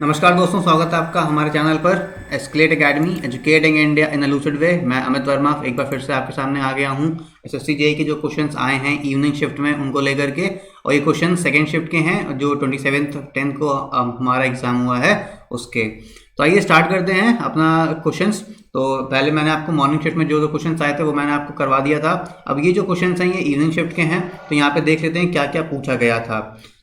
नमस्कार दोस्तों, स्वागत है आपका हमारे चैनल पर Escalate Academy educating India in a lucid way. मैं अमित वर्मा एक बार फिर से आपके सामने आ गया हूँ। एसएससी जेईई के जो क्वेश्चंस आए हैं इवनिंग शिफ्ट में उनको लेकर के, और ये क्वेश्चन सेकेंड शिफ्ट के हैं जो 27 10 को हमारा एग्जाम हुआ है उसके। तो आइए स्टार्ट करते हैं अपना क्वेश्चंस। तो पहले मैंने आपको मॉर्निंग शिफ्ट में जो क्वेश्चंस आए थे वो मैंने आपको करवा दिया था। अब ये जो क्वेश्चंस हैं ये इवनिंग शिफ्ट के हैं, तो यहाँ पे देख लेते हैं क्या क्या पूछा गया था।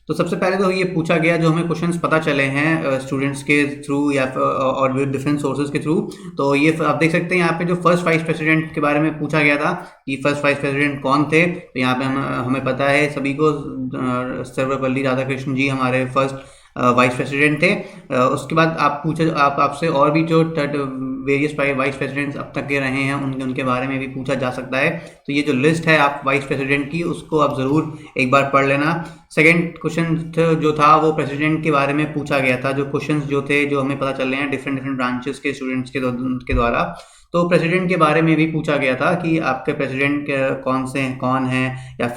तो सबसे पहले तो ये पूछा गया, जो हमें क्वेश्चंस पता चले हैं स्टूडेंट्स के थ्रू या और डिफरेंट सोर्सेज के थ्रू। तो ये आप देख सकते हैं यहाँ पे जो फर्स्ट वाइस प्रेसिडेंट के बारे में पूछा गया था कि फर्स्ट वाइस प्रेसिडेंट कौन थे। तो यहाँ पे हमें पता है सभी को, सर्वपल्ली राधाकृष्णन जी हमारे फर्स्ट वाइस प्रेसिडेंट थे। उसके बाद आपसे और भी जो वेरियस वाइस प्रेसिडेंट्स अब तक के रहे हैं उनके बारे में भी पूछा जा सकता है। तो ये जो लिस्ट है आप वाइस प्रेसिडेंट की, उसको आप ज़रूर एक बार पढ़ लेना। सेकंड क्वेश्चन जो था वो प्रेसिडेंट के बारे में पूछा गया था। जो क्वेश्चंस जो थे जो हमें पता चल रहे हैं डिफरेंट ब्रांचेस के स्टूडेंट्स के द्वारा, तो प्रेसिडेंट के बारे में भी पूछा गया था कि आपके प्रेसिडेंट कौन हैं, या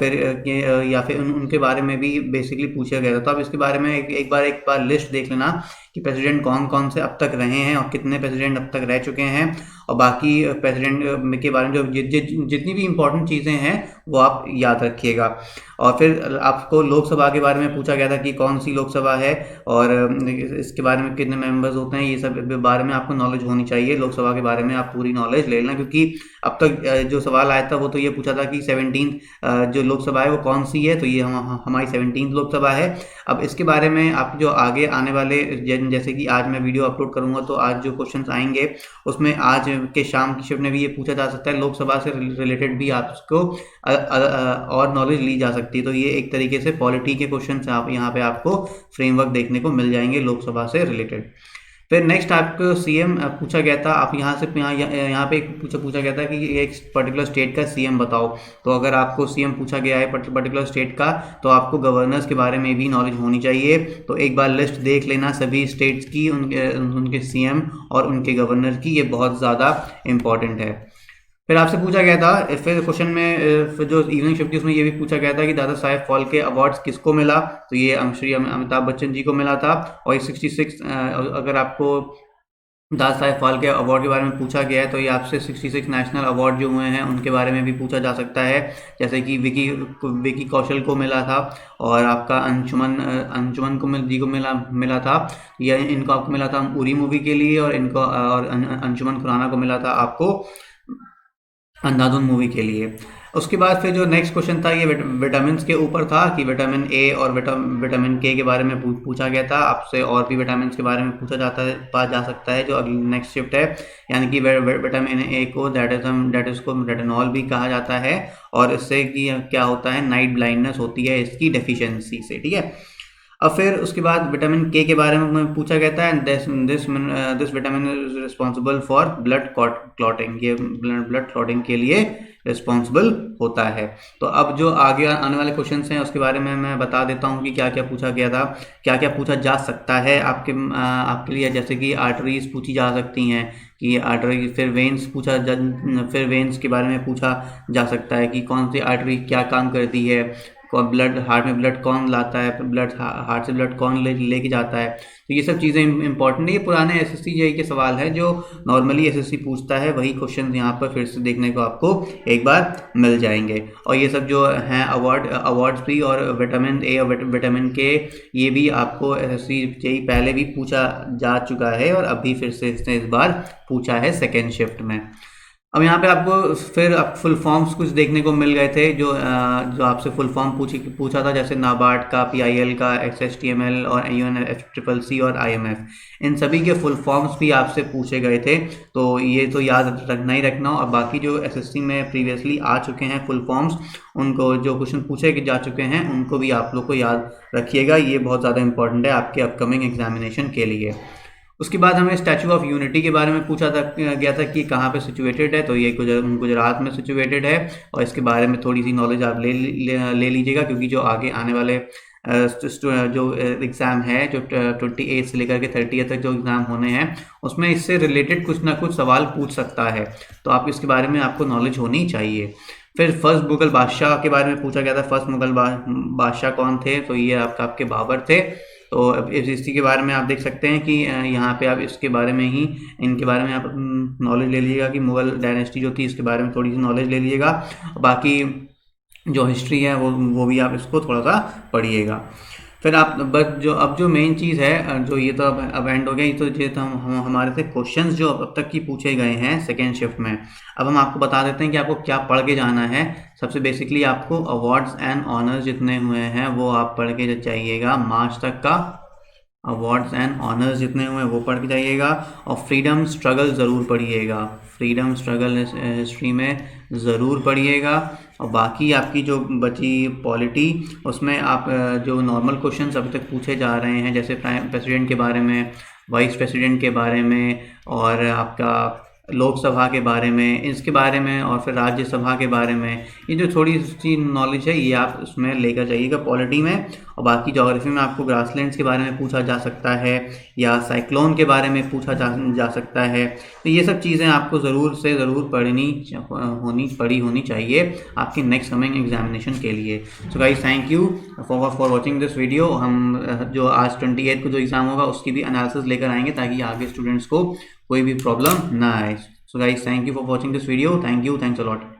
फिर उनके बारे में भी बेसिकली पूछा गया था। तो आप इसके बारे में एक बार लिस्ट देख लेना कि प्रेसिडेंट कौन कौन से अब तक रहे हैं और कितने प्रेसिडेंट अब तक रह चुके हैं, और बाकी प्रेसिडेंट के बारे में जो जितनी भी इंपॉर्टेंट चीज़ें हैं वो आप याद रखिएगा। और फिर आपको लोकसभा के बारे में पूछा गया था कि कौन सी लोकसभा है और इसके बारे में कितने मेंबर्स होते हैं, ये सब बारे में आपको नॉलेज होनी चाहिए। लोकसभा के बारे में आप पूरी नॉलेज ले लेना, क्योंकि अब तक जो सवाल आया था वो तो ये पूछा था कि 17 जो लोकसभा है वो कौन सी है। तो ये हमारी 17 लोकसभा है। अब इसके बारे में आप जो आगे आने वाले, जैसे कि आज मैं वीडियो अपलोड करूंगा तो आज जो क्वेश्चंस आएंगे उसमें आज के शाम की शिफ्ट में भी ये पूछा जा सकता है। लोकसभा से रिलेटेड भी आपको और नॉलेज ली जा सकती है। तो ये एक तरीके से पॉलिटी के क्वेश्चन आप यहाँ पे आपको फ्रेमवर्क देखने को मिल जाएंगे लोकसभा से रिलेटेड। फिर नेक्स्ट आपको सीएम पूछा गया था। आप यहाँ पे पूछा गया था कि एक पर्टिकुलर स्टेट का सीएम बताओ। तो अगर आपको सीएम पूछा गया है पर्टिकुलर स्टेट का, तो आपको गवर्नर्स के बारे में भी नॉलेज होनी चाहिए। तो एक बार लिस्ट देख लेना सभी स्टेट्स की, उनके सीएम और उनके गवर्नर की, ये बहुत ज़्यादा इम्पॉर्टेंट है। फिर आपसे पूछा गया था, फिर क्वेश्चन में फिर जो इवनिंग शिफ्ट थी उसमें ये भी पूछा गया था कि दादा साहेब फाल्के अवार्ड्स किसको मिला। तो ये श्री अमिताभ बच्चन जी को मिला था। और ये 66 अगर आपको दादा साहेब फाल्के अवार्ड के बारे में पूछा गया है तो ये आपसे 66 नेशनल अवार्ड जो हुए हैं उनके बारे में भी पूछा जा सकता है। जैसे कि विकी कौशल को मिला था, और आपका अंशुमन जी को मिला था। या इनको आपको मिला था उरी मूवी के लिए, और अंशुमन खुराना को मिला था आपको अंधाधुन मूवी के लिए। उसके बाद फिर जो नेक्स्ट क्वेश्चन था ये विटामिन के ऊपर था कि विटामिन ए और विटामिन के बारे में पूछा गया था आपसे। और भी विटामिन के बारे में पूछा जा सकता है जो अगली नेक्स्ट शिफ्ट है। यानी कि विटामिन ए को दैट इज को रेटिनॉल भी कहा जाता है, और इससे कि क्या होता है, नाइट ब्लाइंडनेस होती है इसकी डेफिशिएंसी से। ठीक है। अब फिर उसके बाद विटामिन के बारे में पूछा गया था, this vitamin is responsible for blood clotting. ये ब्लड क्लॉटिंग के लिए रिस्पॉन्सिबल होता है। तो अब जो आगे आने वाले क्वेश्चंस हैं उसके बारे में मैं बता देता हूँ कि क्या क्या पूछा गया था, क्या क्या पूछा जा सकता है आपके लिए। जैसे कि आर्टरीज पूछी जा सकती हैं कि आर्टरी, फिर वेन्स के बारे में पूछा जा सकता है कि कौन सी आर्टरी क्या काम करती है, ब्लड हार्ट में ब्लड कौन लाता है, ब्लड हार्ट से ब्लड कौन लेके जाता है। तो ये सब चीज़ें इंपॉर्टेंट है। ये पुराने एसएससी जेईई के सवाल है जो नॉर्मली एसएससी पूछता है, वही क्वेश्चन यहाँ पर फिर से देखने को आपको एक बार मिल जाएंगे। और ये सब जो हैं अवार्ड्स भी, और विटामिन ए और विटामिन के, ये भी आपको एसएससी जेईई पहले भी पूछा जा चुका है और अभी फिर से इसने इस बार पूछा है सेकेंड शिफ्ट में। अब यहाँ पे आपको फिर फुल फॉर्म्स कुछ देखने को मिल गए थे जो आपसे फुल फॉर्म पूछा था, जैसे नाबार्ड का, पीआईएल का, एक्सएसटीएमएल और यूएनएफसीसीसी और आईएमएफ, इन सभी के फुल फॉर्म्स भी आपसे पूछे गए थे। तो ये तो याद रखना ही रखना। और बाकी जो एसएससी में प्रीवियसली आ चुके हैं फुल फॉर्म्स, उनको जो क्वेश्चन पूछे जा चुके हैं उनको भी आप लोग को याद रखिएगा। ये बहुत ज़्यादा इंपॉर्टेंट है आपके अपकमिंग एग्जामिनेशन के लिए। उसके बाद हमें स्टैचू ऑफ यूनिटी के बारे में पूछा गया था कि कहाँ पे सिचुएटेड है। तो ये गुजरात में सिचुएटेड है, और इसके बारे में थोड़ी सी नॉलेज आप ले लीजिएगा, क्योंकि जो आगे आने वाले जो एग्ज़ाम है, जो 28 से लेकर के 30 तक जो एग्ज़ाम होने हैं, उसमें इससे रिलेटेड कुछ ना कुछ सवाल पूछ सकता है। तो आप इसके बारे में आपको नॉलेज होनी चाहिए। फिर फर्स्ट मुगल बादशाह के बारे में पूछा गया था। फर्स्ट मुगल बादशाह कौन थे? तो ये आपके बाबर थे। तो अब इसी के बारे में आप देख सकते हैं कि यहाँ पे आप इसके बारे में ही, इनके बारे में आप नॉलेज ले लीजिएगा कि मुगल डायनेस्टी जो थी इसके बारे में थोड़ी सी नॉलेज ले लीजिएगा। बाकी जो हिस्ट्री है वो भी आप इसको थोड़ा सा पढ़िएगा। फिर आप बस जो अब जो मेन चीज़ है, जो ये तो अब एंड हो गया। ये तो हमारे से क्वेश्चंस जो अब तक की पूछे गए हैं सेकेंड शिफ्ट में। अब हम आपको बता देते हैं कि आपको क्या पढ़ के जाना है। सबसे बेसिकली आपको अवार्ड्स एंड ऑनर्स जितने हुए हैं वो आप पढ़ के जाइएगा। मार्च तक का अवार्ड्स एंड ऑनर्स जितने हुए हैं वो पढ़ के जाइएगा। और फ्रीडम स्ट्रगल ज़रूर पढ़िएगा। फ्रीडम स्ट्रगल हिस्ट्री में ज़रूर पढ़िएगा। और बाकी आपकी जो बची पॉलिटी, उसमें आप जो नॉर्मल क्वेश्चंस अभी तक पूछे जा रहे हैं, जैसे प्राइम प्रेसिडेंट के बारे में, वाइस प्रेसिडेंट के बारे में, और आपका लोकसभा के बारे में, इसके बारे में, और फिर राज्यसभा के बारे में, ये जो थोड़ी सी नॉलेज है ये आप उसमें लेकर जाइएगा पॉलिटी में। और बाकी ज्योग्राफी में आपको ग्रासलैंड्स के बारे में पूछा जा सकता है, या साइक्लोन के बारे में पूछा जा सकता है। तो ये सब चीज़ें आपको ज़रूर से ज़रूर पढ़ी होनी चाहिए आपके नेक्स्ट कमिंग एग्जामिनेशन के लिए। So guys, thank you for watching this video. हम जो आज 28 को जो एग्ज़ाम होगा उसकी भी एनालिसिस लेकर आएंगे, ताकि आगे स्टूडेंट्स को कोई भी प्रॉब्लम ना आए। So guys, thank you for watching this video. Thank you, thanks a lot.